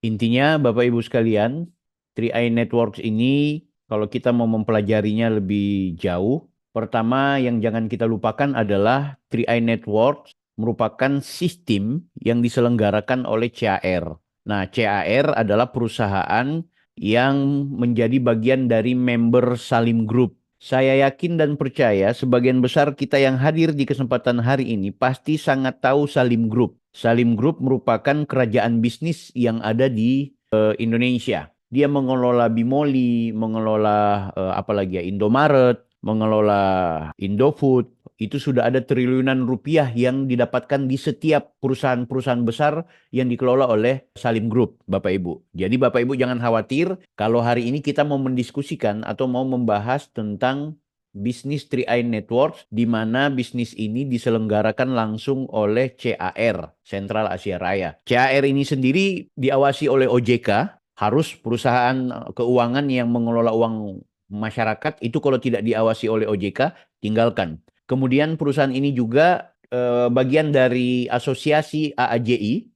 Intinya Bapak Ibu sekalian, 3i Networks ini kalau kita mau mempelajarinya lebih jauh, pertama yang jangan kita lupakan adalah 3i Networks merupakan sistem yang diselenggarakan oleh CAR. Nah, CAR adalah perusahaan yang menjadi bagian dari member Salim Group. Saya yakin dan percaya sebagian besar kita yang hadir di kesempatan hari ini pasti sangat tahu Salim Group. Salim Group merupakan kerajaan bisnis yang ada di Indonesia. Dia mengelola Bimoli, mengelola apalagi ya Indomaret, mengelola Indofood. Itu sudah ada triliunan rupiah yang didapatkan di setiap perusahaan-perusahaan besar yang dikelola oleh Salim Group, Bapak Ibu. Jadi Bapak Ibu jangan khawatir kalau hari ini kita mau mendiskusikan atau mau membahas tentang bisnis 3i Networks, di mana bisnis ini diselenggarakan langsung oleh CAR, Sentral Asia Raya. CAR ini sendiri diawasi oleh OJK, harus perusahaan keuangan yang mengelola uang masyarakat itu kalau tidak diawasi oleh OJK, tinggalkan. Kemudian perusahaan ini juga bagian dari asosiasi AAJI,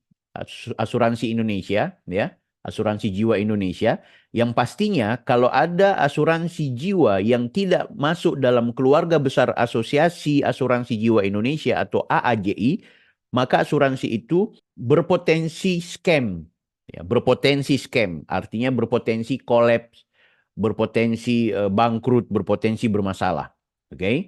Asuransi Indonesia, ya, Asuransi Jiwa Indonesia, yang pastinya kalau ada asuransi jiwa yang tidak masuk dalam keluarga besar Asosiasi Asuransi Jiwa Indonesia atau AAJI, maka asuransi itu berpotensi scam. Ya, berpotensi scam, artinya berpotensi kolaps, berpotensi bangkrut, berpotensi bermasalah. Oke? Okay?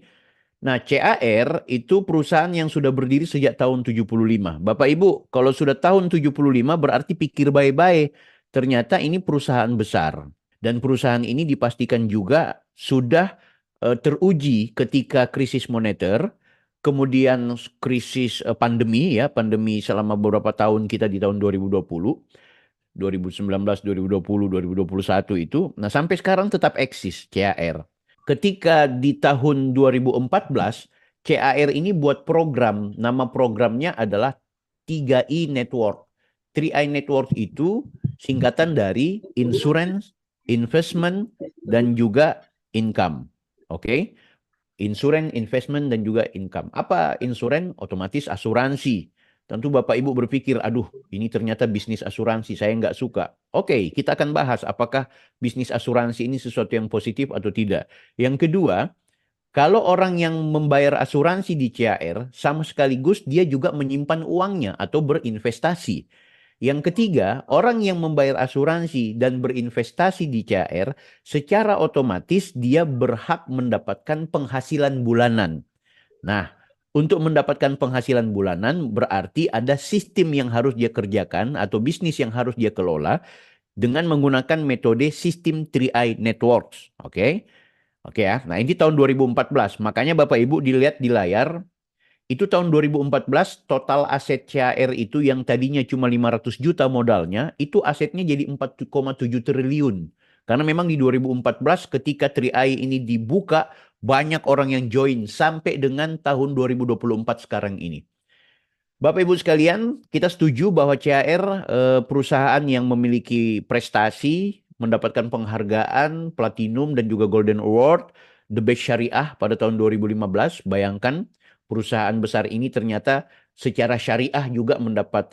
Nah, CAR itu perusahaan yang sudah berdiri sejak tahun 75. Bapak Ibu, kalau sudah tahun 75 berarti pikir baik-baik. Ternyata ini perusahaan besar. Dan perusahaan ini dipastikan juga sudah teruji ketika krisis moneter, kemudian krisis pandemi ya, pandemi selama beberapa tahun kita di tahun 2020, 2019, 2020, 2021 itu. Nah, sampai sekarang tetap eksis CAR. Ketika di tahun 2014, CAR ini buat program, nama programnya adalah 3i Network. 3i Network itu singkatan dari Insurance, Investment, dan juga Income. Oke? Okay? Insurance, investment, dan juga income. Apa insurance? Otomatis asuransi. Tentu Bapak Ibu berpikir, aduh ini ternyata bisnis asuransi, saya nggak suka. Oke, kita akan bahas apakah bisnis asuransi ini sesuatu yang positif atau tidak. Yang kedua, kalau orang yang membayar asuransi di CAR, sama sekaligus dia juga menyimpan uangnya atau berinvestasi. Yang ketiga, orang yang membayar asuransi dan berinvestasi di CAR, secara otomatis dia berhak mendapatkan penghasilan bulanan. Nah, untuk mendapatkan penghasilan bulanan berarti ada sistem yang harus dia kerjakan atau bisnis yang harus dia kelola dengan menggunakan metode sistem 3i Networks. Oke? Oke ya. Nah, ini tahun 2014. Makanya Bapak Ibu dilihat di layar, itu tahun 2014 total aset CAR itu yang tadinya cuma 500 juta modalnya, itu asetnya jadi 4,7 triliun. Karena memang di 2014 ketika 3i ini dibuka, banyak orang yang join sampai dengan tahun 2024 sekarang ini. Bapak Ibu sekalian, kita setuju bahwa CAR perusahaan yang memiliki prestasi, mendapatkan penghargaan Platinum dan juga Golden Award, The Best Syariah pada tahun 2015. Bayangkan perusahaan besar ini ternyata secara syariah juga mendapat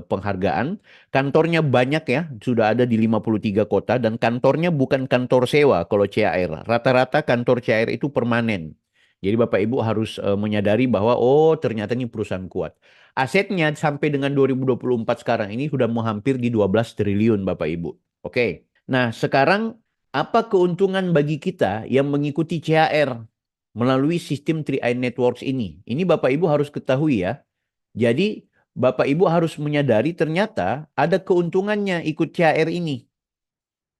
penghargaan. Kantornya banyak ya, sudah ada di 53 kota dan kantornya bukan kantor sewa kalau CAR. Rata-rata kantor CAR itu permanen. Jadi Bapak Ibu harus menyadari bahwa oh ternyata ini perusahaan kuat. Asetnya sampai dengan 2024 sekarang ini sudah mau hampir di 12 triliun Bapak Ibu. Oke. Nah, sekarang apa keuntungan bagi kita yang mengikuti CHR melalui sistem 3i Networks ini? Ini Bapak Ibu harus ketahui ya. Jadi Bapak Ibu harus menyadari ternyata ada keuntungannya ikut CHR ini.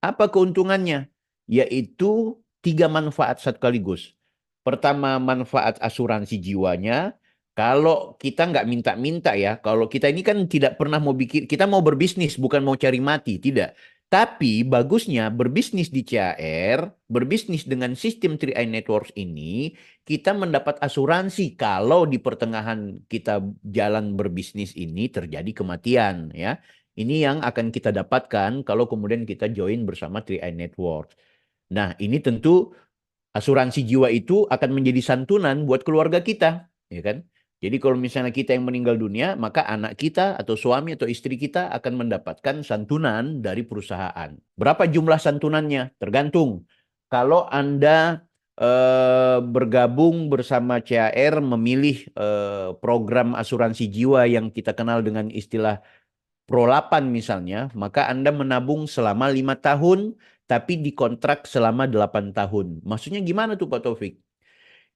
Apa keuntungannya? Yaitu tiga manfaat sekaligus. Pertama, manfaat asuransi jiwanya. Kalau kita nggak minta-minta ya, kalau kita ini kan tidak pernah mau bikin, kita mau berbisnis, bukan mau cari mati, tidak. Tapi bagusnya berbisnis di CAR, berbisnis dengan sistem 3i Networks ini, kita mendapat asuransi kalau di pertengahan kita jalan berbisnis ini terjadi kematian ya. Ini yang akan kita dapatkan kalau kemudian kita join bersama 3i Network. Nah, ini tentu asuransi jiwa itu akan menjadi santunan buat keluarga kita, ya kan? Jadi kalau misalnya kita yang meninggal dunia, maka anak kita atau suami atau istri kita akan mendapatkan santunan dari perusahaan. Berapa jumlah santunannya? Tergantung. Kalau Anda bergabung bersama CAR, memilih program asuransi jiwa yang kita kenal dengan istilah Pro 8 misalnya, maka Anda menabung selama 5 tahun, tapi dikontrak selama 8 tahun. Maksudnya gimana tuh Pak Taufik?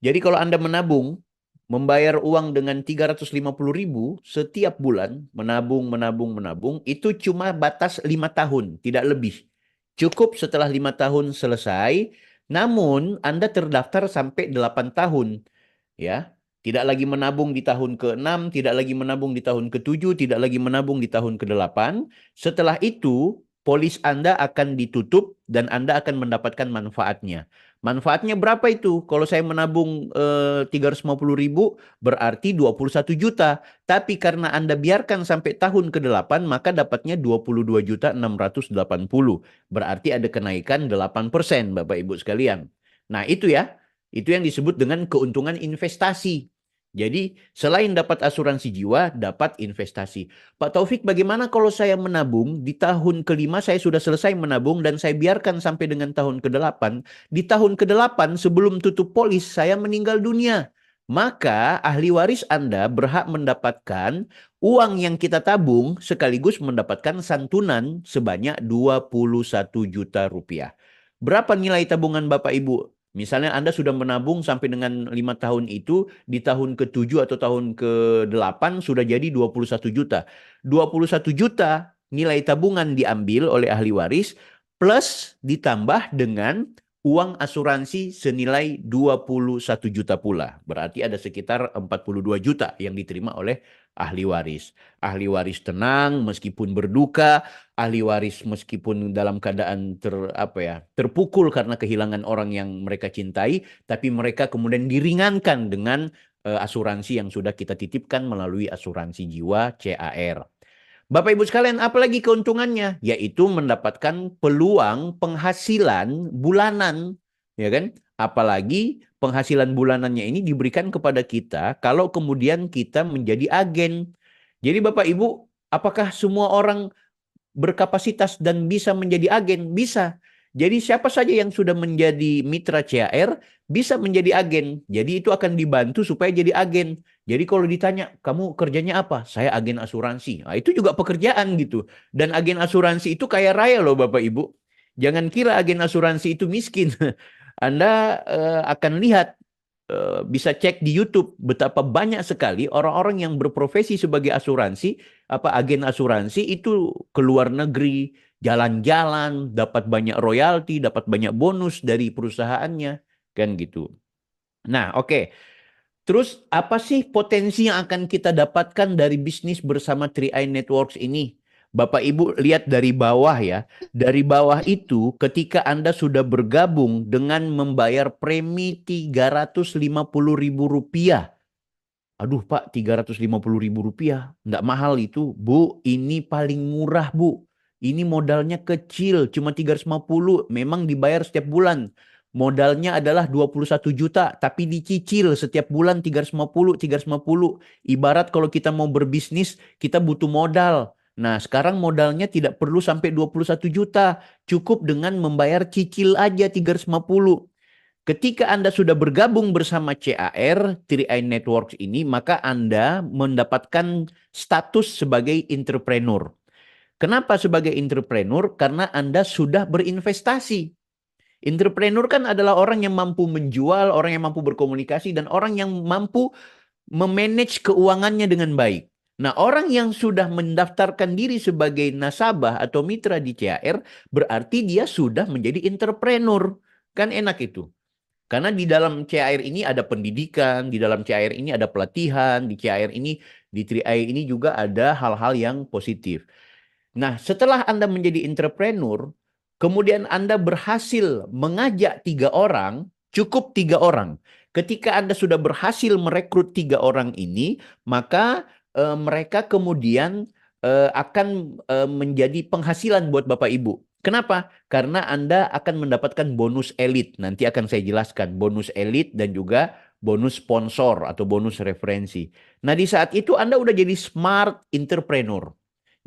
Jadi kalau Anda menabung, membayar uang dengan 350.000 setiap bulan, menabung, itu cuma batas 5 tahun, tidak lebih. Cukup setelah 5 tahun selesai, namun Anda terdaftar sampai 8 tahun. Ya, tidak lagi menabung di tahun ke-6, tidak lagi menabung di tahun ke-7, tidak lagi menabung di tahun ke-8. Setelah itu, polis Anda akan ditutup dan Anda akan mendapatkan manfaatnya. Manfaatnya berapa itu? Kalau saya menabung 350.000 berarti 21 juta. Tapi karena Anda biarkan sampai tahun ke-8 maka dapatnya 22.680. Berarti ada kenaikan 8% Bapak Ibu sekalian. Nah itu ya. Itu yang disebut dengan keuntungan investasi. Jadi selain dapat asuransi jiwa, dapat investasi. Pak Taufik, bagaimana kalau saya menabung di tahun ke-5 saya sudah selesai menabung dan saya biarkan sampai dengan tahun ke-8. Di tahun ke-8 sebelum tutup polis saya meninggal dunia. Maka ahli waris Anda berhak mendapatkan uang yang kita tabung sekaligus mendapatkan santunan sebanyak 21 juta rupiah. Berapa nilai tabungan Bapak Ibu? Misalnya Anda sudah menabung sampai dengan 5 tahun itu, di tahun ke-7 atau tahun ke-8 sudah jadi 21 juta. 21 juta nilai tabungan diambil oleh ahli waris, plus ditambah dengan uang asuransi senilai 21 juta pula. Berarti ada sekitar 42 juta yang diterima oleh ahli waris. Ahli waris tenang meskipun berduka, ahli waris meskipun dalam keadaan terpukul karena kehilangan orang yang mereka cintai, tapi mereka kemudian diringankan dengan asuransi yang sudah kita titipkan melalui asuransi jiwa CAR. Bapak Ibu sekalian, apalagi keuntungannya? Yaitu mendapatkan peluang penghasilan bulanan, ya kan? Apalagi penghasilan bulanannya ini diberikan kepada kita kalau kemudian kita menjadi agen. Jadi Bapak Ibu, apakah semua orang berkapasitas dan bisa menjadi agen? Bisa. Jadi siapa saja yang sudah menjadi mitra CAR bisa menjadi agen. Jadi itu akan dibantu supaya jadi agen. Jadi kalau ditanya, kamu kerjanya apa? Saya agen asuransi. Nah, itu juga pekerjaan gitu. Dan agen asuransi itu kaya raya loh Bapak Ibu. Jangan kira agen asuransi itu miskin. Anda akan lihat, bisa cek di YouTube betapa banyak sekali orang-orang yang berprofesi sebagai asuransi, agen asuransi itu ke luar negeri, jalan-jalan, dapat banyak royalti, dapat banyak bonus dari perusahaannya, kan gitu. Nah, oke. Terus apa sih potensi yang akan kita dapatkan dari bisnis bersama 3i Networks ini? Bapak Ibu lihat dari bawah ya. Dari bawah itu ketika Anda sudah bergabung dengan membayar premi 350.000 rupiah. Aduh Pak, 350.000 rupiah. Nggak mahal itu. Bu, ini paling murah Bu. Ini modalnya kecil, cuma 350. Memang dibayar setiap bulan. Modalnya adalah 21 juta, tapi dicicil setiap bulan 350. Ibarat kalau kita mau berbisnis, kita butuh modal. Nah, sekarang modalnya tidak perlu sampai 21 juta. Cukup dengan membayar cicil aja 350. Ketika Anda sudah bergabung bersama CAR, 3i Networks ini, maka Anda mendapatkan status sebagai entrepreneur. Kenapa sebagai entrepreneur? Karena Anda sudah berinvestasi. Entrepreneur kan adalah orang yang mampu menjual, orang yang mampu berkomunikasi, dan orang yang mampu memanage keuangannya dengan baik. Nah, orang yang sudah mendaftarkan diri sebagai nasabah atau mitra di CAR, berarti dia sudah menjadi entrepreneur. Kan enak itu. Karena di dalam CAR ini ada pendidikan, di dalam CAR ini ada pelatihan, di CAR ini, di 3i ini juga ada hal-hal yang positif. Nah, setelah Anda menjadi entrepreneur, kemudian Anda berhasil mengajak 3 orang, cukup 3 orang. Ketika Anda sudah berhasil merekrut 3 orang ini, maka mereka kemudian akan menjadi penghasilan buat Bapak Ibu. Kenapa? Karena Anda akan mendapatkan bonus elit. Nanti akan saya jelaskan bonus elit dan juga bonus sponsor atau bonus referensi. Nah, di saat itu Anda udah jadi smart entrepreneur.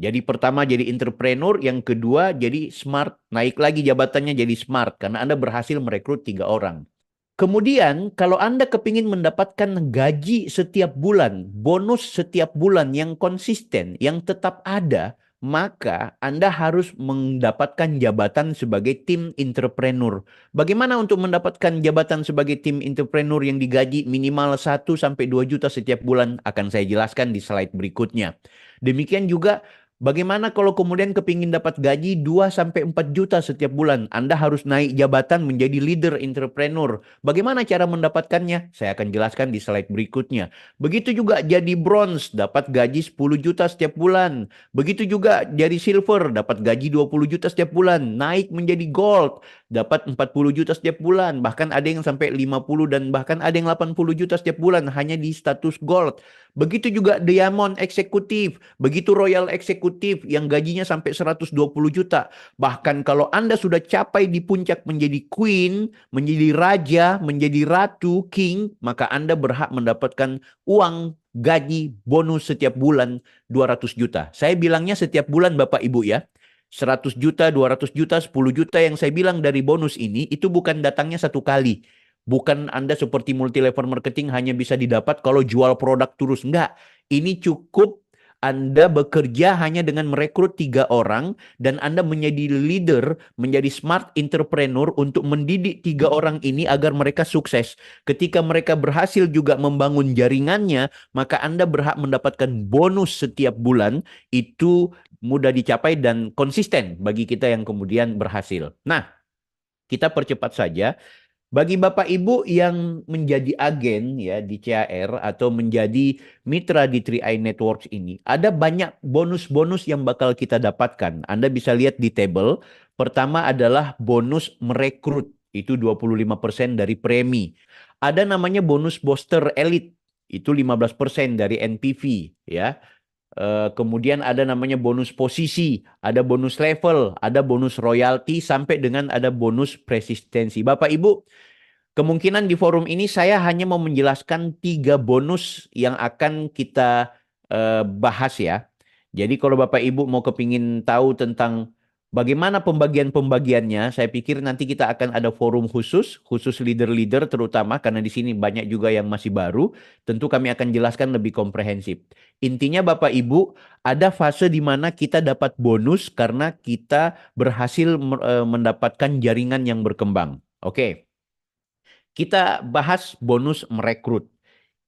Jadi pertama jadi entrepreneur, yang kedua jadi smart, naik lagi jabatannya jadi smart karena Anda berhasil merekrut 3 orang. Kemudian kalau Anda kepingin mendapatkan gaji setiap bulan, bonus setiap bulan yang konsisten, yang tetap ada, maka Anda harus mendapatkan jabatan sebagai tim entrepreneur. Bagaimana untuk mendapatkan jabatan sebagai tim entrepreneur yang digaji minimal 1 sampai 2 juta setiap bulan? Akan saya jelaskan di slide berikutnya. Demikian juga bagaimana kalau kemudian kepingin dapat gaji 2 sampai 4 juta setiap bulan? Anda harus naik jabatan menjadi leader entrepreneur. Bagaimana cara mendapatkannya? Saya akan jelaskan di slide berikutnya. Begitu juga jadi bronze, dapat gaji 10 juta setiap bulan. Begitu juga jadi silver, dapat gaji 20 juta setiap bulan. Naik menjadi gold, dapat 40 juta setiap bulan. Bahkan ada yang sampai 50 dan bahkan ada yang 80 juta setiap bulan hanya di status gold. Begitu juga diamond eksekutif, begitu royal eksekutif yang gajinya sampai 120 juta. Bahkan kalau Anda sudah capai di puncak menjadi queen, menjadi raja, menjadi ratu, king, maka Anda berhak mendapatkan uang gaji bonus setiap bulan 200 juta. Saya bilangnya setiap bulan Bapak Ibu ya. 100 juta, 200 juta, 10 juta yang saya bilang dari bonus ini itu bukan datangnya satu kali. Bukan Anda seperti multi level marketing hanya bisa didapat kalau jual produk terus. Enggak. Ini cukup Anda bekerja hanya dengan merekrut 3 orang dan Anda menjadi leader, menjadi smart entrepreneur untuk mendidik 3 orang ini agar mereka sukses. Ketika mereka berhasil juga membangun jaringannya, maka Anda berhak mendapatkan bonus setiap bulan. Itu mudah dicapai dan konsisten bagi kita yang kemudian berhasil. Nah, kita percepat saja. Bagi Bapak Ibu yang menjadi agen ya di CAR atau menjadi mitra di 3i Networks ini, ada banyak bonus-bonus yang bakal kita dapatkan. Anda bisa lihat di table. Pertama adalah bonus merekrut, itu 25% dari premi. Ada namanya bonus booster elite, itu 15% dari NPV ya. Kemudian ada namanya bonus posisi, ada bonus level, ada bonus royalti, sampai dengan ada bonus persistensi. Bapak Ibu, kemungkinan di forum ini saya hanya mau menjelaskan 3 bonus yang akan kita bahas ya. Jadi kalau Bapak Ibu mau kepingin tahu tentang bagaimana pembagian-pembagiannya, saya pikir nanti kita akan ada forum khusus leader-leader terutama karena di sini banyak juga yang masih baru. Tentu kami akan jelaskan lebih komprehensif. Intinya Bapak Ibu, ada fase di mana kita dapat bonus karena kita berhasil mendapatkan jaringan yang berkembang. Oke. Kita bahas bonus merekrut.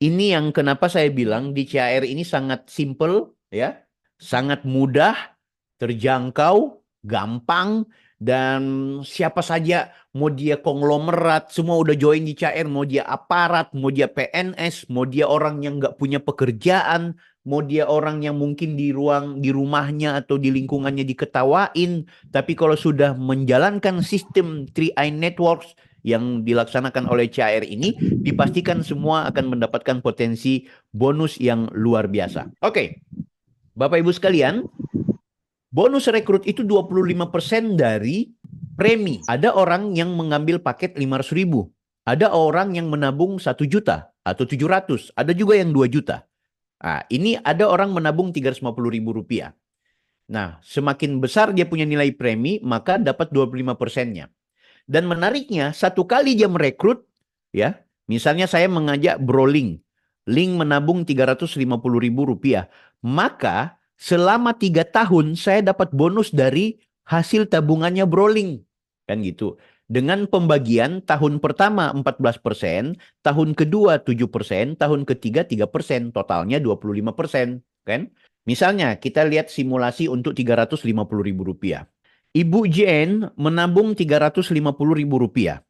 Ini yang kenapa saya bilang di CAR ini sangat simple ya, sangat mudah, terjangkau, gampang, dan siapa saja mau dia konglomerat semua udah join di CAR, mau dia aparat, mau dia PNS, mau dia orang yang nggak punya pekerjaan, mau dia orang yang mungkin di rumahnya atau di lingkungannya diketawain, tapi kalau sudah menjalankan sistem 3i Networks yang dilaksanakan oleh CAR ini, dipastikan semua akan mendapatkan potensi bonus yang luar biasa. Oke, Bapak Ibu sekalian, bonus rekrut itu 25% dari premi. Ada orang yang mengambil paket 500 ribu. Ada orang yang menabung 1 juta atau 700. Ada juga yang 2 juta. Nah, ini ada orang menabung 350 ribu rupiah. Nah, semakin besar dia punya nilai premi, maka dapat 25%-nya. Dan menariknya, satu kali dia merekrut, ya, misalnya saya mengajak Bro Link menabung 350 ribu rupiah, maka selama 3 tahun saya dapat bonus dari hasil tabungannya Bro Link. Kan gitu. Dengan pembagian tahun pertama 14%, tahun kedua 7%, tahun ketiga 3%, totalnya 25%. Kan? Misalnya kita lihat simulasi untuk 350 ribu rupiah. Ibu Jane menabung 350 ribu rupiah.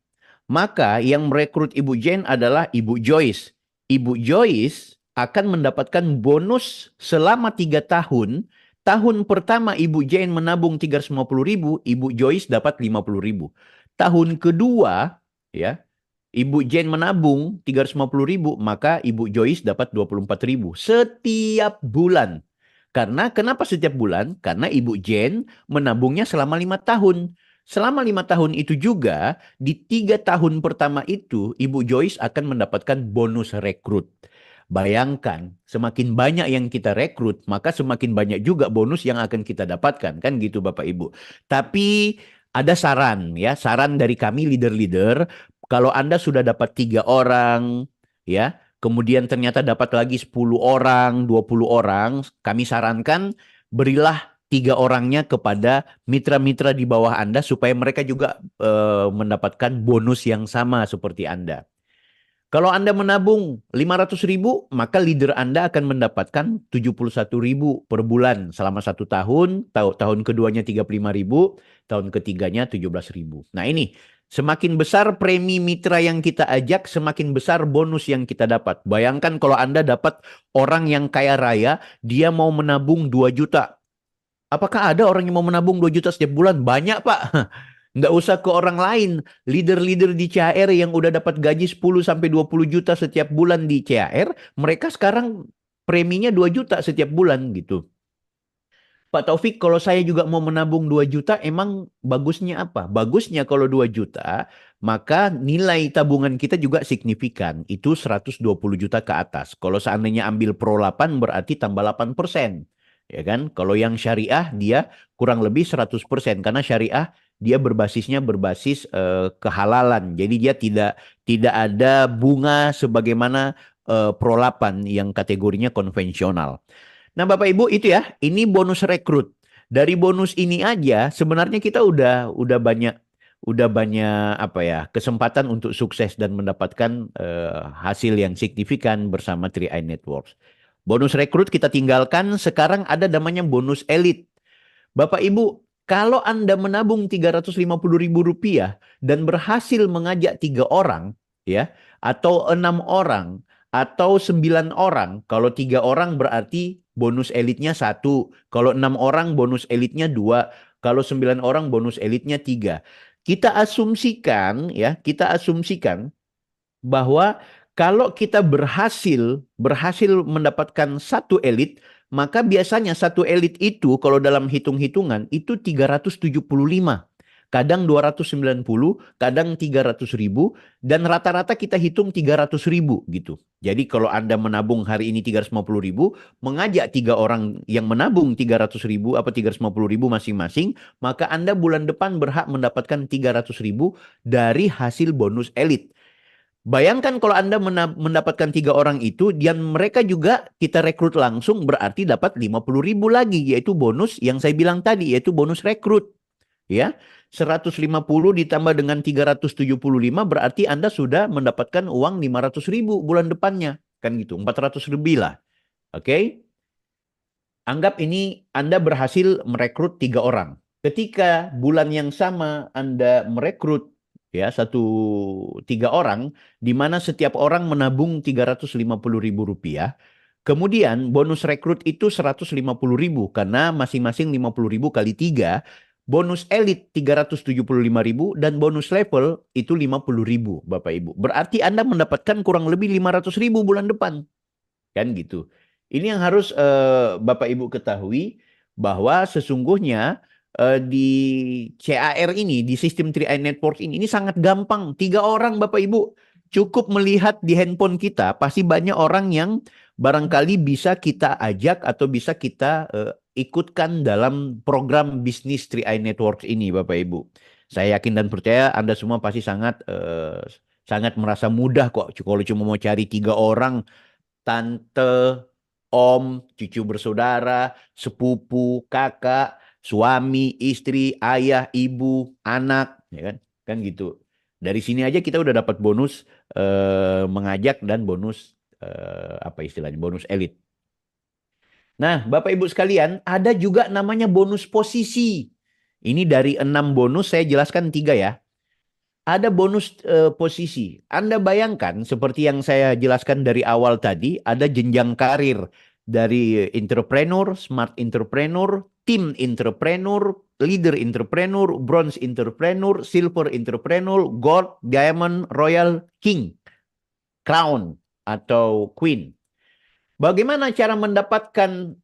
Maka yang merekrut Ibu Jane adalah Ibu Joyce. Ibu Joyce akan mendapatkan bonus selama 3 tahun. Tahun pertama Ibu Jane menabung 350 ribu, Ibu Joyce dapat 50 ribu. Tahun kedua, ya, Ibu Jane menabung 350 ribu, maka Ibu Joyce dapat 24 ribu setiap bulan. Karena kenapa setiap bulan? Karena Ibu Jane menabungnya selama 5 tahun. Selama 5 tahun itu juga, di 3 tahun pertama itu, Ibu Joyce akan mendapatkan bonus rekrut. Bayangkan, semakin banyak yang kita rekrut, maka semakin banyak juga bonus yang akan kita dapatkan. Kan gitu Bapak Ibu. Tapi ada saran ya, saran dari kami leader-leader, kalau Anda sudah dapat 3 orang, ya, kemudian ternyata dapat lagi 10 orang, 20 orang, kami sarankan berilah 3 orangnya kepada mitra-mitra di bawah Anda supaya mereka juga mendapatkan bonus yang sama seperti Anda. Kalau Anda menabung 500.000, maka leader Anda akan mendapatkan 71.000 per bulan selama 1 tahun. Tahun keduanya 35.000, tahun ketiganya 17.000. Nah ini, semakin besar premi mitra yang kita ajak, semakin besar bonus yang kita dapat. Bayangkan kalau Anda dapat orang yang kaya raya, dia mau menabung 2 juta. Apakah ada orang yang mau menabung 2 juta setiap bulan? Banyak, Pak. Nggak usah ke orang lain. Leader-leader di CHR yang udah dapat gaji 10 sampai 20 juta setiap bulan di CHR, mereka sekarang preminya 2 juta setiap bulan gitu. Pak Taufik, kalau saya juga mau menabung 2 juta, emang bagusnya apa? Bagusnya kalau 2 juta, maka nilai tabungan kita juga signifikan. Itu 120 juta ke atas. Kalau seandainya ambil Pro 8, berarti tambah 8%. Ya kan? Kalau yang syariah, dia kurang lebih 100%. Karena syariah, dia berbasis kehalalan. Jadi dia tidak ada bunga sebagaimana Pro 8 yang kategorinya konvensional. Nah, Bapak Ibu itu ya, ini bonus rekrut. Dari bonus ini aja sebenarnya kita udah banyak apa ya, kesempatan untuk sukses dan mendapatkan hasil yang signifikan bersama 3i Networks. Bonus rekrut kita tinggalkan, sekarang ada namanya bonus elit. Bapak Ibu, kalau Anda menabung 350 ribu rupiah dan berhasil mengajak 3 orang, ya, atau 6 orang, atau 9 orang, kalau 3 orang berarti bonus elitnya 1, kalau 6 orang bonus elitnya 2, kalau 9 orang bonus elitnya 3. Kita asumsikan, ya, kita asumsikan bahwa kalau kita berhasil mendapatkan satu elit, maka biasanya satu elit itu kalau dalam hitung-hitungan itu 375. Kadang 290, kadang 300.000, dan rata-rata kita hitung 300.000 gitu. Jadi kalau Anda menabung hari ini 350.000, mengajak 3 orang yang menabung 300.000 apa 350.000 masing-masing, maka Anda bulan depan berhak mendapatkan 300.000 dari hasil bonus elit. Bayangkan kalau Anda mendapatkan 3 orang itu, dan mereka juga kita rekrut langsung, berarti dapat 50.000 lagi, yaitu bonus yang saya bilang tadi, yaitu bonus rekrut. Ya, 150 ditambah dengan 375 berarti Anda sudah mendapatkan uang 500.000 bulan depannya. Kan gitu, 400 lebih lah. Oke? Anggap ini Anda berhasil merekrut 3 orang. Ketika bulan yang sama Anda merekrut ya 3 orang, di mana setiap orang menabung 350.000 rupiah. Kemudian bonus rekrut itu 150.000 karena masing-masing 50.000 kali 3. Bonus elit 375.000 dan bonus level itu 50.000 Bapak Ibu. Berarti Anda mendapatkan kurang lebih 500.000 bulan depan. Kan gitu. Ini yang harus Bapak Ibu ketahui bahwa sesungguhnya di CAR ini, di sistem 3i Network ini sangat gampang. 3 orang Bapak Ibu cukup melihat di handphone kita, pasti banyak orang yang barangkali bisa kita ajak atau bisa kita ikutkan dalam program bisnis 3i Network ini Bapak Ibu. Saya yakin dan percaya Anda semua pasti sangat merasa mudah kok kalau cuma mau cari 3 orang, tante, om, cucu bersaudara, sepupu, kakak, suami, istri, ayah, ibu, anak, ya kan? Kan gitu. Dari sini aja kita udah dapat bonus mengajak dan bonus apa istilahnya? Bonus elit. Nah, Bapak Ibu sekalian, ada juga namanya bonus posisi. Ini dari 6 bonus saya jelaskan 3 ya. Ada bonus posisi. Anda bayangkan seperti yang saya jelaskan dari awal tadi, ada jenjang karir dari entrepreneur, smart entrepreneur, team entrepreneur, leader entrepreneur, bronze entrepreneur, silver entrepreneur, gold, diamond, royal, king, crown atau queen. Bagaimana cara mendapatkan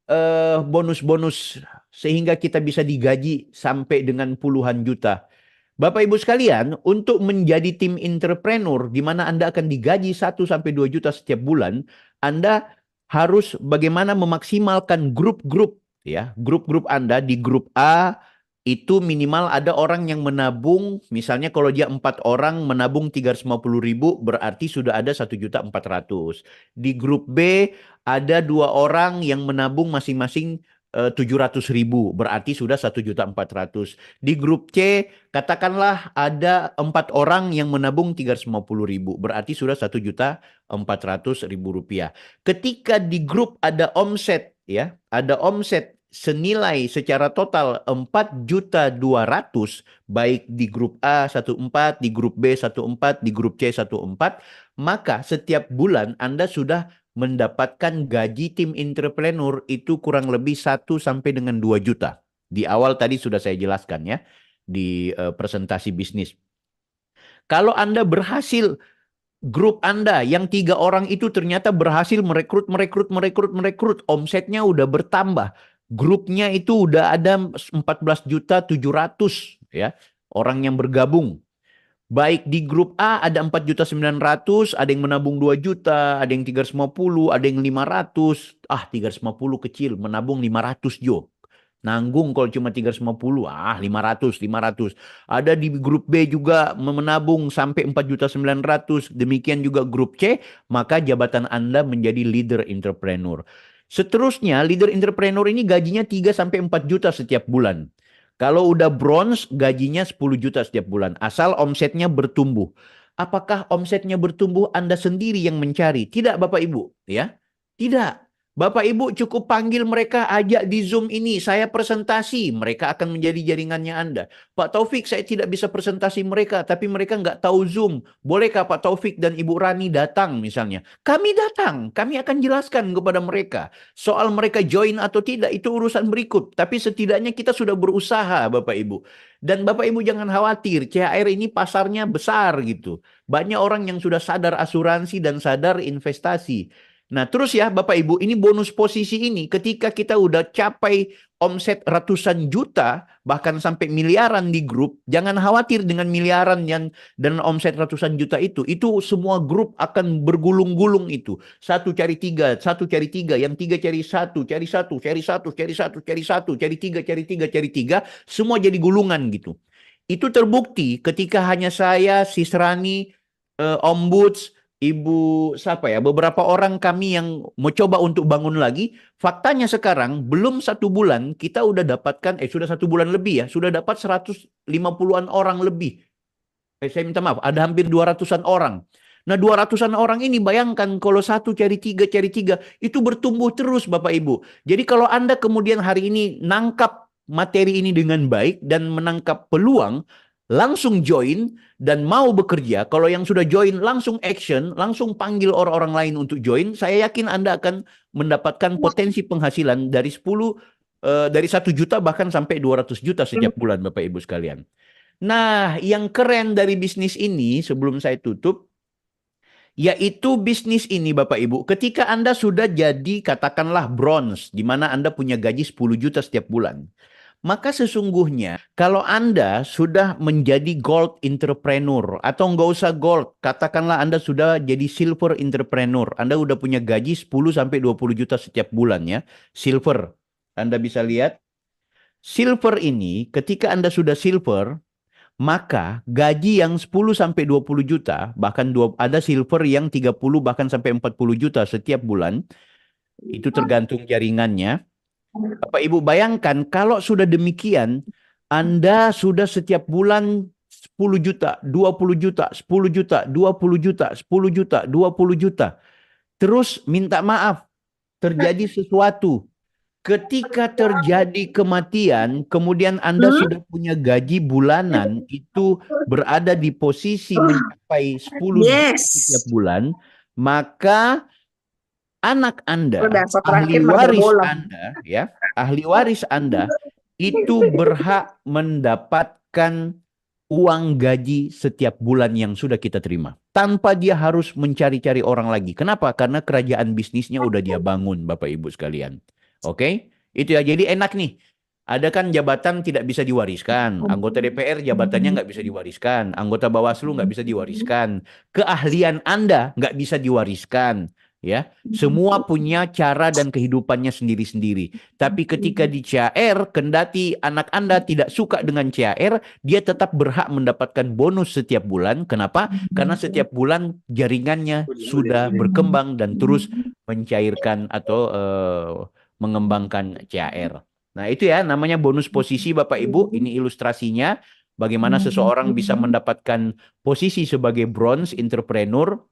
bonus-bonus sehingga kita bisa digaji sampai dengan puluhan juta? Bapak Ibu sekalian, untuk menjadi tim entrepreneur di mana Anda akan digaji 1 sampai 2 juta setiap bulan, Anda harus bagaimana memaksimalkan grup-grup ya. Grup-grup Anda di grup A itu minimal ada orang yang menabung, misalnya kalau dia 4 orang menabung 350.000 berarti sudah ada 1.400.000. Di grup B ada 2 orang yang menabung masing-masing 700.000 berarti sudah 1.400.000. Di grup C katakanlah ada 4 orang yang menabung 350.000 berarti sudah 1.400.000 rupiah. Ketika di grup ada omset ya, ada omset senilai secara total 4.200.000 baik di grup A 14, di grup B 14, di grup C 14, maka setiap bulan Anda sudah mendapatkan gaji tim entrepreneur itu kurang lebih 1 sampai dengan 2 juta. Di awal tadi sudah saya jelaskan ya di presentasi bisnis. Kalau Anda berhasil, grup Anda yang 3 orang itu ternyata berhasil merekrut, omsetnya udah bertambah. Grupnya itu udah ada 14.700.000 ya orang yang bergabung. Baik di grup A ada 4.900.000, ada yang menabung 2 juta, ada yang 350, ada yang 500. 350 kecil, menabung 500 Jo. Nanggung kalau cuma 350, 500, 500. Ada di grup B juga menabung sampai 4.900.000. Demikian juga grup C, maka jabatan Anda menjadi leader entrepreneur. Seterusnya, leader entrepreneur ini gajinya 3 sampai 4 juta setiap bulan. Kalau udah bronze, gajinya 10 juta setiap bulan. Asal omsetnya bertumbuh. Apakah omsetnya bertumbuh Anda sendiri yang mencari? Tidak Bapak Ibu. Ya, tidak. Bapak Ibu cukup panggil mereka, ajak di Zoom ini, saya presentasi, mereka akan menjadi jaringannya Anda. Pak Taufik, saya tidak bisa presentasi mereka, tapi mereka nggak tahu Zoom. Bolehkah Pak Taufik dan Ibu Rani datang misalnya? Kami datang, kami akan jelaskan kepada mereka. Soal mereka join atau tidak, itu urusan berikut. Tapi setidaknya kita sudah berusaha Bapak Ibu. Dan Bapak Ibu jangan khawatir, CHR ini pasarnya besar gitu. Banyak orang yang sudah sadar asuransi dan sadar investasi. Nah, terus ya Bapak Ibu, ini bonus posisi ini ketika kita udah capai omset ratusan juta, bahkan sampai miliaran di grup, jangan khawatir dengan miliaran dan omset ratusan juta itu semua grup akan bergulung-gulung itu. Satu cari tiga, yang tiga cari satu, cari satu, cari satu, cari satu, cari satu, cari tiga, cari tiga, cari tiga, semua jadi gulungan gitu. Itu terbukti ketika hanya saya, Sisrani, Om Buds, Ibu siapa ya, beberapa orang kami yang mau coba untuk bangun lagi, faktanya sekarang belum 1 bulan kita udah dapatkan, sudah 1 bulan lebih ya, sudah dapat 150-an orang lebih. Saya minta maaf, ada hampir 200-an orang. Nah 200-an orang ini bayangkan kalau satu cari tiga, itu bertumbuh terus Bapak Ibu. Jadi kalau Anda kemudian hari ini nangkap materi ini dengan baik dan menangkap peluang, langsung join dan mau bekerja. Kalau yang sudah join langsung action, langsung panggil orang-orang lain untuk join. Saya yakin Anda akan mendapatkan potensi penghasilan dari 1 juta bahkan sampai 200 juta setiap bulan Bapak Ibu sekalian. Nah, yang keren dari bisnis ini sebelum saya tutup, yaitu bisnis ini Bapak Ibu, ketika Anda sudah jadi katakanlah bronze, di mana Anda punya gaji 10 juta setiap bulan. Maka sesungguhnya kalau Anda sudah menjadi gold entrepreneur atau nggak usah gold, katakanlah Anda sudah jadi silver entrepreneur. Anda udah punya gaji 10 sampai 20 juta setiap bulan ya. Silver. Anda bisa lihat silver ini ketika Anda sudah silver, maka gaji yang 10 sampai 20 juta, bahkan ada silver yang 30 bahkan sampai 40 juta setiap bulan, itu tergantung jaringannya. Bapak Ibu bayangkan kalau sudah demikian, Anda sudah setiap bulan 10 juta, 20 juta, 10 juta, 20 juta, 10 juta, 20 juta. Terus minta maaf, terjadi sesuatu. Ketika terjadi kematian, kemudian Anda sudah punya gaji bulanan, itu berada di posisi mencapai 10 juta setiap bulan, maka anak Anda, ahli waris Anda, ya, ahli waris Anda itu berhak mendapatkan uang gaji setiap bulan yang sudah kita terima. Tanpa dia harus mencari-cari orang lagi. Kenapa? Karena kerajaan bisnisnya udah dia bangun, Bapak Ibu sekalian. Oke? Itu ya, jadi enak nih. Ada kan jabatan tidak bisa diwariskan. Anggota DPR jabatannya nggak bisa diwariskan. Anggota Bawaslu nggak bisa diwariskan. Keahlian Anda nggak bisa diwariskan. Ya, semua punya cara dan kehidupannya sendiri-sendiri. Tapi ketika di CAR, kendati anak Anda tidak suka dengan CAR, dia tetap berhak mendapatkan bonus setiap bulan. Kenapa? Karena setiap bulan jaringannya sudah berkembang dan terus mencairkan atau mengembangkan CAR. Nah, itu ya namanya bonus posisi Bapak Ibu. Ini ilustrasinya bagaimana seseorang bisa mendapatkan posisi sebagai bronze entrepreneur,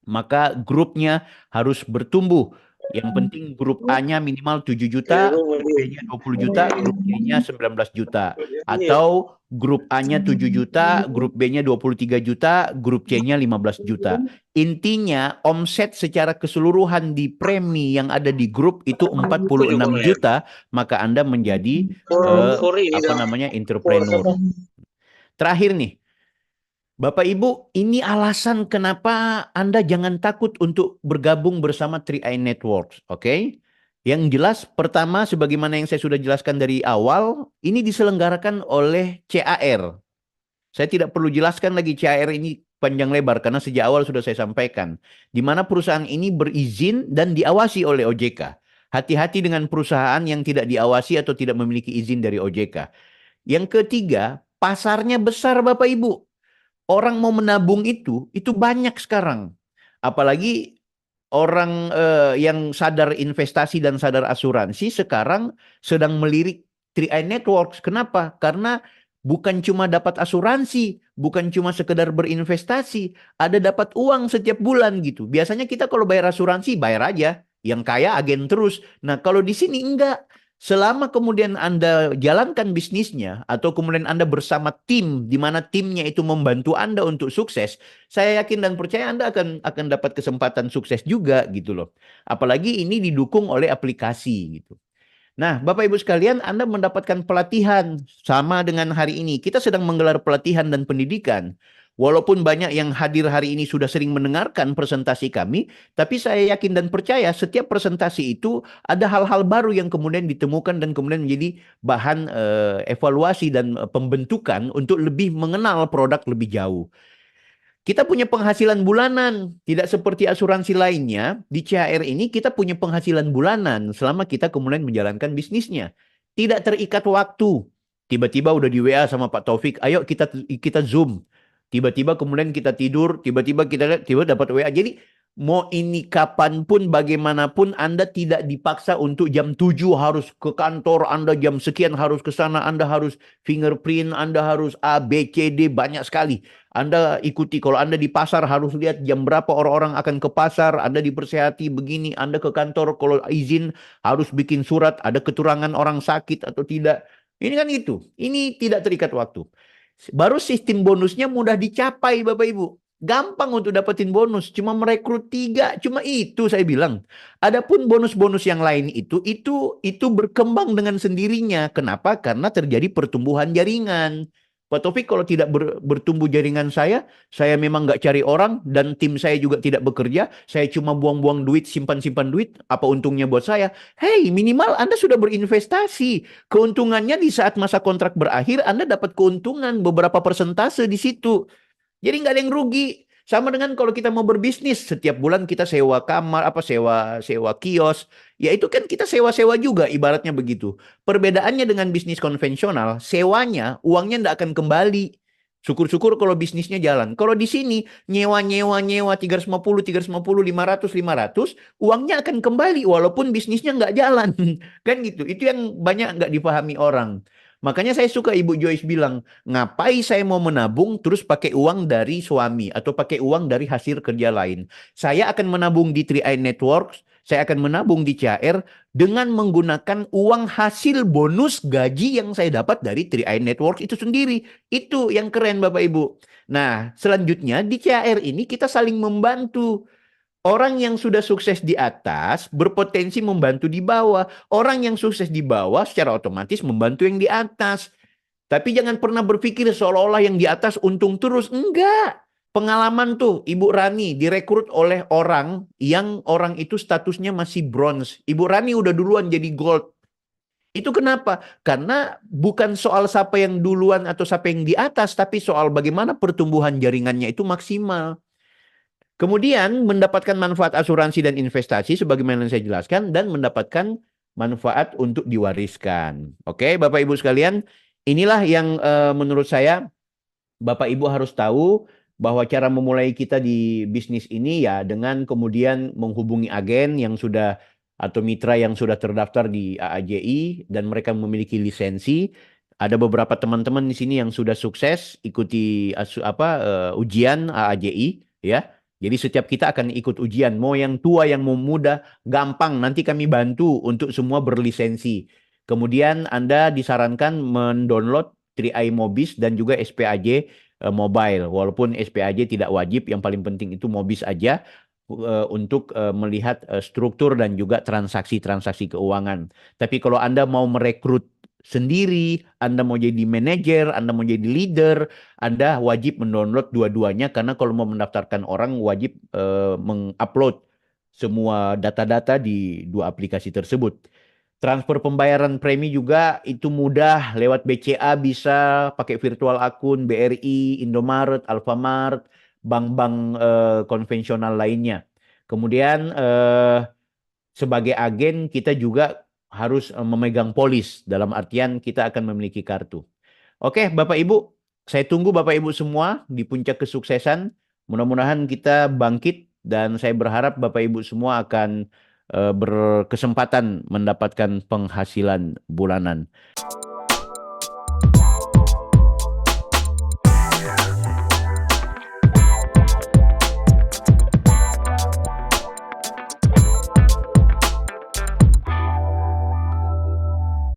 maka grupnya harus bertumbuh. Yang penting grup A-nya minimal 7 juta, grup B-nya 20 juta, grup C-nya 19 juta. Atau grup A-nya 7 juta, grup B-nya 23 juta, grup C-nya 15 juta. Intinya omset secara keseluruhan di premi yang ada di grup itu 46 juta, maka Anda menjadi apa namanya entrepreneur. Terakhir nih, Bapak Ibu, ini alasan kenapa Anda jangan takut untuk bergabung bersama 3i Networks, oke? Yang jelas, pertama, sebagaimana yang saya sudah jelaskan dari awal, ini diselenggarakan oleh CAR. Saya tidak perlu jelaskan lagi CAR ini panjang lebar, karena sejak awal sudah saya sampaikan. Di mana perusahaan ini berizin dan diawasi oleh OJK. Hati-hati dengan perusahaan yang tidak diawasi atau tidak memiliki izin dari OJK. Yang ketiga, pasarnya besar Bapak Ibu. Orang mau menabung itu banyak sekarang. Apalagi orang yang sadar investasi dan sadar asuransi sekarang sedang melirik 3i Networks. Kenapa? Karena bukan cuma dapat asuransi, bukan cuma sekedar berinvestasi, ada dapat uang setiap bulan gitu. Biasanya kita kalau bayar asuransi bayar aja, yang kaya agen terus. Nah, kalau di sini enggak. Selama kemudian Anda jalankan bisnisnya atau kemudian Anda bersama tim di mana timnya itu membantu Anda untuk sukses, saya yakin dan percaya Anda akan dapat kesempatan sukses juga gitu loh. Apalagi ini didukung oleh aplikasi gitu. Nah, Bapak Ibu sekalian, Anda mendapatkan pelatihan sama dengan hari ini. Kita sedang menggelar pelatihan dan pendidikan. Walaupun banyak yang hadir hari ini sudah sering mendengarkan presentasi kami, tapi saya yakin dan percaya setiap presentasi itu ada hal-hal baru yang kemudian ditemukan dan kemudian menjadi bahan evaluasi dan pembentukan untuk lebih mengenal produk lebih jauh. Kita punya penghasilan bulanan, tidak seperti asuransi lainnya. Di CHR ini kita punya penghasilan bulanan selama kita kemudian menjalankan bisnisnya. Tidak terikat waktu. Tiba-tiba udah di WA sama Pak Taufik, ayo kita Zoom. Tiba-tiba kemudian kita tidur, tiba-tiba kita dapat WA. Jadi mau ini kapanpun, bagaimanapun, Anda tidak dipaksa untuk jam 7 harus ke kantor, Anda jam sekian harus ke sana, Anda harus fingerprint, Anda harus A, B, C, D, banyak sekali. Anda ikuti, kalau Anda di pasar harus lihat jam berapa orang-orang akan ke pasar, Anda dipersehati begini, Anda ke kantor, kalau izin harus bikin surat, ada keterangan orang sakit atau tidak. Ini kan itu, ini tidak terikat waktu. Baru sistem bonusnya mudah dicapai Bapak Ibu. Gampang untuk dapetin bonus, cuma merekrut 3, cuma itu saya bilang. Adapun bonus-bonus yang lain itu berkembang dengan sendirinya. Kenapa? Karena terjadi pertumbuhan jaringan. Pak Taufik kalau tidak bertumbuh jaringan saya memang nggak cari orang dan tim saya juga tidak bekerja, saya cuma buang-buang duit, simpan-simpan duit, apa untungnya buat saya? Hey, minimal Anda sudah berinvestasi. Keuntungannya di saat masa kontrak berakhir, Anda dapat keuntungan beberapa persentase di situ. Jadi nggak ada yang rugi. Sama dengan kalau kita mau berbisnis, setiap bulan kita sewa kamar, sewa kios, ya itu kan kita sewa-sewa juga, ibaratnya begitu. Perbedaannya dengan bisnis konvensional, sewanya uangnya nggak akan kembali. Syukur-syukur kalau bisnisnya jalan. Kalau di sini nyewa 350, 500, uangnya akan kembali walaupun bisnisnya nggak jalan. Kan gitu. Itu yang banyak nggak dipahami orang. Makanya saya suka Ibu Joyce bilang, ngapain saya mau menabung terus pakai uang dari suami atau pakai uang dari hasil kerja lain. Saya akan menabung di 3i Networks, saya akan menabung di CHR dengan menggunakan uang hasil bonus gaji yang saya dapat dari 3i Networks itu sendiri. Itu yang keren Bapak Ibu. Nah, selanjutnya di CHR ini kita saling membantu. Orang yang sudah sukses di atas berpotensi membantu di bawah. Orang yang sukses di bawah secara otomatis membantu yang di atas. Tapi jangan pernah berpikir seolah-olah yang di atas untung terus. Enggak. Pengalaman tuh Ibu Rani direkrut oleh orang yang orang itu statusnya masih bronze. Ibu Rani udah duluan jadi gold. Itu kenapa? Karena bukan soal siapa yang duluan atau siapa yang di atas, tapi soal bagaimana pertumbuhan jaringannya itu maksimal. Kemudian mendapatkan manfaat asuransi dan investasi sebagaimana yang saya jelaskan dan mendapatkan manfaat untuk diwariskan. Oke, Bapak Ibu sekalian, inilah yang menurut saya Bapak Ibu harus tahu bahwa cara memulai kita di bisnis ini ya dengan kemudian menghubungi agen yang sudah atau mitra yang sudah terdaftar di AAJI dan mereka memiliki lisensi. Ada beberapa teman-teman di sini yang sudah sukses ikuti ujian AAJI ya. Jadi setiap kita akan ikut ujian, mau yang tua yang mau muda, gampang. Nanti kami bantu untuk semua berlisensi. Kemudian Anda disarankan mendownload 3i Mobis dan juga SPAJ mobile. Walaupun SPAJ tidak wajib, yang paling penting itu Mobis aja untuk melihat struktur dan juga transaksi-transaksi keuangan. Tapi kalau Anda mau merekrut sendiri, Anda mau jadi manajer, Anda mau jadi leader, Anda wajib mendownload dua-duanya karena kalau mau mendaftarkan orang wajib mengupload semua data-data di dua aplikasi tersebut. Transfer pembayaran premi juga itu mudah lewat BCA bisa pakai virtual akun BRI, Indomaret, Alfamart, bank-bank konvensional lainnya. Kemudian sebagai agen kita juga harus memegang polis dalam artian kita akan memiliki kartu. Oke, Bapak Ibu, saya tunggu Bapak Ibu semua di puncak kesuksesan. Mudah-mudahan kita bangkit dan saya berharap Bapak Ibu semua akan berkesempatan mendapatkan penghasilan bulanan.